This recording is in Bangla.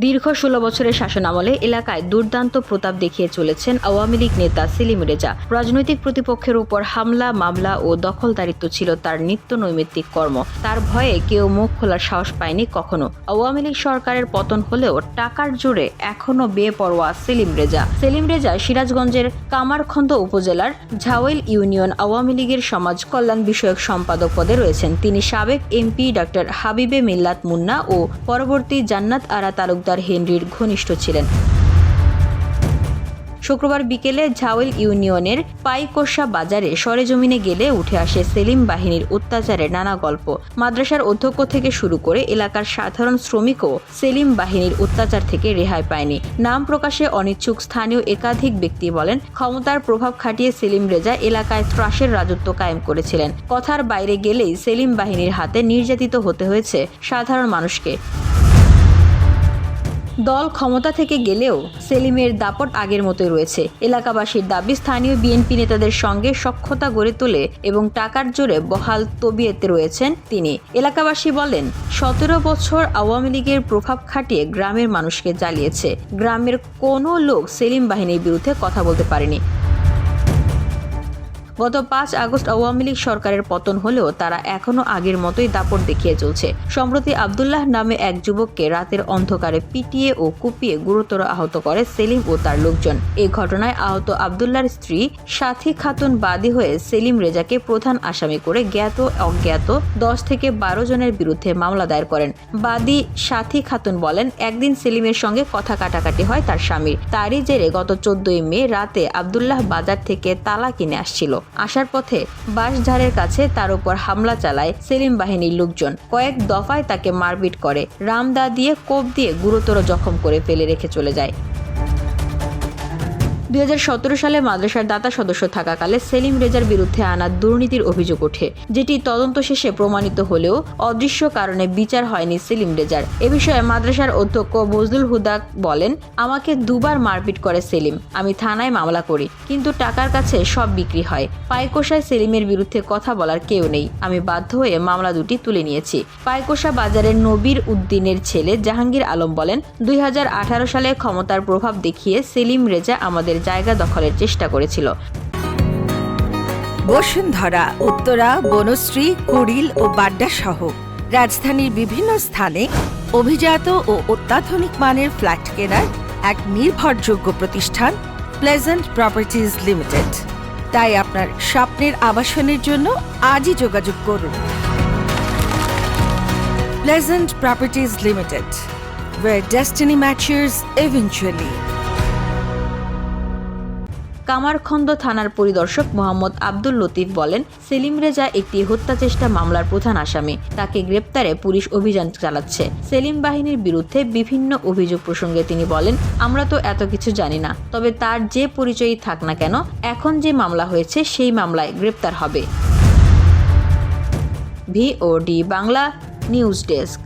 দীর্ঘ ১৬ বছরের শাসনামলে এলাকায় দুর্দান্ত প্রতাপ দেখিয়ে চলেছেন আওয়ামী লীগ নেতা সেলিম রেজা। রাজনৈতিক প্রতিপক্ষের উপর হামলা, মামলা ও দখলদারিত্ব ছিল তার নিত্য নৈমিত্তিক কর্ম। তার ভয়ে কেউ মুখ খোলার সাহস পায়নি কখনো। আওয়ামী লীগ সরকারের পতন হলেও টাকার জোরে এখনো বেপরোয়া সেলিম রেজা। সেলিম রেজা সিরাজগঞ্জের কামারখন্দ উপজেলার ঝাওয়েল ইউনিয়ন আওয়ামী লীগের সমাজ কল্যাণ বিষয়ক সম্পাদক পদে রয়েছেন। তিনি সাবেক এমপি ডক্টর হাবিবে মিল্লাত মুন্না ও পরবর্তী জান্নাত আরা তালুকদার হেনরির ঘনিষ্ঠ ছিলেন। শুক্রবার বিকেলে ঝাওয়েল ইউনিয়নের পাইকোষা বাজারে সরেজমিনে গেলে উঠে আসে সেলিম বাহিনীর অত্যাচারের নানা গল্প। মাদ্রাসার অধ্যক্ষ থেকে শুরু করে এলাকার সাধারণ শ্রমিকও সেলিম বাহিনীর অত্যাচার থেকে রেহাই পায়নি। নাম প্রকাশে অনিচ্ছুক স্থানীয় একাধিক ব্যক্তি বলেন, ক্ষমতার প্রভাব খাটিয়ে সেলিম রেজা এলাকায় ত্রাসের রাজত্ব কায়েম করেছিলেন। কথার বাইরে গেলেই সেলিম বাহিনীর হাতে নির্যাতিত হতে হয়েছে সাধারণ মানুষকে। দল ক্ষমতা থেকে গেলেও সেলিমের দাপট আগের মতোই রয়েছে। এলাকাবাসীর দাবি, স্থানীয় বিএনপি নেতাদের সঙ্গে সখ্যতা গড়ে তোলে এবং টাকার জোরে বহাল তবিয়তে রয়েছেন তিনি। এলাকাবাসী বলেন, ১৭ বছর আওয়ামী লীগের প্রভাব খাটিয়ে গ্রামের মানুষকে জ্বালিয়েছে। গ্রামের কোনো লোক সেলিম বাহিনীর বিরুদ্ধে কথা বলতে পারেনি। গত ৫ আগস্ট আওয়ামী লীগ সরকারের পতন হলেও তারা এখনো আগের মতোই দাপট দেখিয়ে চলছে। সম্প্রতি আব্দুল্লাহ নামে এক যুবককে রাতের অন্ধকারে পিটিয়ে ও কুপিয়ে গুরুতর আহত করে সেলিম ও তার লোকজন। এই ঘটনায় আহত আব্দুল্লাহর স্ত্রী সাথী খাতুন বাদী হয়ে সেলিম রেজাকে প্রধান আসামি করে জ্ঞাত অজ্ঞাত ১০ থেকে ১২ জনের বিরুদ্ধে মামলা দায়ের করেন। বাদী সাথী খাতুন বলেন, একদিন সেলিমের সঙ্গে কথা কাটাকাটি হয় তার স্বামীর। তারই জেরে গত ১৪ মে রাতে আব্দুল্লাহ বাজার থেকে তালা কিনে আসছিল। আসার পথে বাঁশঝাড়ের কাছে তার উপর হামলা চালায় সেলিম বাহিনীর লোকজন। কয়েক দফায় তাকে মারপিট করে, রামদা দিয়ে কোপ দিয়ে গুরুতর জখম করে ফেলে রেখে চলে যায়। ২০১৭ সালে মাদ্রাসার দাতা সদস্য থাকাকালে সেলিম রেজার বিরুদ্ধে আনা দুর্নীতির অভিযোগ ওঠে, যেটি তদন্ত শেষে প্রমাণিত হলেও অদৃশ্য কারণে বিচার হয়নি সেলিম রেজার। এ বিষয়ে মাদ্রাসার অধ্যক্ষ বজলুল হুদা বলেন, আমাকে দুবার মারপিট করে সেলিম। আমি থানায় মামলা করি, কিন্তু টাকার কাছে সব বিক্রি হয়। পাইকোষায় সেলিমের বিরুদ্ধে কথা বলার কেউ নেই। আমি বাধ্য হয়ে মামলা দুটি তুলে নিয়েছি। পাইকোষা বাজারের নবীর উদ্দিনের ছেলে জাহাঙ্গীর আলম বলেন, ২০১৮ সালে ক্ষমতার প্রভাব দেখিয়ে সেলিম রেজা আমাদের জায়গা দখলের চেষ্টা করেছিল। বসুন্ধরা, উত্তরা, বনশ্রী, কুড়িল ও বাড্ডা সহ রাজধানীর বিভিন্ন স্থানে অভিজাত ও অত্যাধুনিক মানের ফ্ল্যাট কেনার এক নির্ভরযোগ্য প্রতিষ্ঠান প্লেজেন্ট প্রপার্টিজ লিমিটেড। তাই আপনার স্বপ্নের আবাসনের জন্য আজই যোগাযোগ করুন। Pleasant properties limited, where destiny matches eventually. Kamarkhanda থানার পরিদর্শক মোহাম্মদ আব্দুল লতিফ বলেন, সেলিম রেজা একটি হত্যা চেষ্টা মামলার প্রধান আসামি। তাকে গ্রেপ্তারে পুলিশ অভিযান চালাচ্ছে। সেলিম বাহিনীর বিরুদ্ধে বিভিন্ন অভিযোগ প্রসঙ্গে তিনি বলেন, আমরা তো এত কিছু জানি না, তবে তার যে পরিচয়ই থাক না কেন, এখন যে মামলা হয়েছে সেই মামলায় গ্রেপ্তার হবে। VOD Bangla news desk.